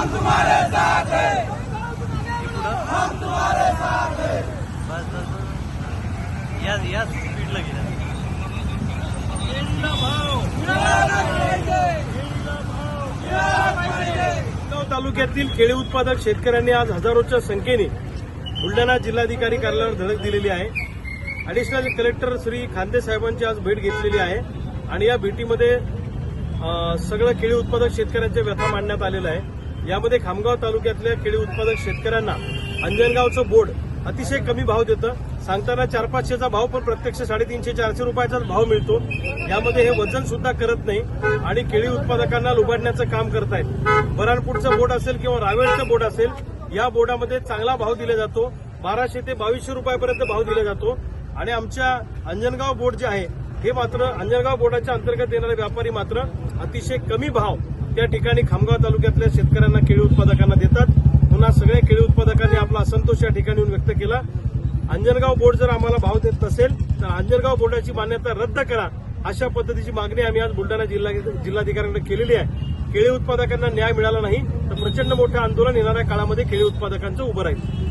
तुम्हारे साथ हैं, हम तुम्हारे साथ हैं। बस बस बस या स्पीडला गेला गाव तालुक्यातील केळी उत्पादक शेतकऱ्यांनी आज हजारोच्या संख्येने बुलढाणा जिल्हाधिकारी कार्यालयावर धडक दिलेली आहे। ॲडिशनल कलेक्टर श्री खांदे साहेबांची आज भेट घेतलेली आहे आणि या भेटीमध्ये सगळं केळी उत्पादक शेतकऱ्यांच्या व्यथा मांडण्यात आलेला आहे। यामध्ये खामगाव तालुक्यातल्या केळी उत्पादक शेतकऱ्यांना अंजनगावचं बोर्ड अतिशय कमी भाव देतं, सांगताना 400-500चा भाव पण प्रत्यक्ष 350-400 रुपयाचाच भाव मिळतो। यामध्ये हे वजन सुद्धा करत नाही आणि केळी उत्पादकांना लुबाडण्याचं काम करतायत। बऱ्हाणपूरचं बोर्ड असेल किंवा रावेरचं बोर्ड असेल, या बोर्डामध्ये चांगला भाव दिला जातो, 1200 ते 2200 रुपयापर्यंत भाव दिला जातो आणि आमच्या अंजनगाव बोर्ड जे आहे हे मात्र अंजनगाव बोर्डाच्या अंतर्गत येणारे व्यापारी मात्र अतिशय कमी भाव त्या ठिकाणी खामगाव तालुक्यातल्या शेतकऱ्यांना केळी उत्पादकांना देतात। पुन्हा सगळ्या केळी उत्पादकांनी आपला असंतोष या ठिकाणी व्यक्त केला। अंजनगाव बोर्ड जर आम्हाला भाव देत नसेल तर अंजनगाव बोर्डाची मान्यता रद्द करा, अशा पद्धतीची मागणी आम्ही आज बुलढाणा जिल्हाधिकाऱ्यांकडे केलेली आहे। केळी उत्पादकांना न्याय मिळाला नाही तर प्रचंड मोठं आंदोलन येणाऱ्या काळामध्ये केळी उत्पादकांचं उभं राहील।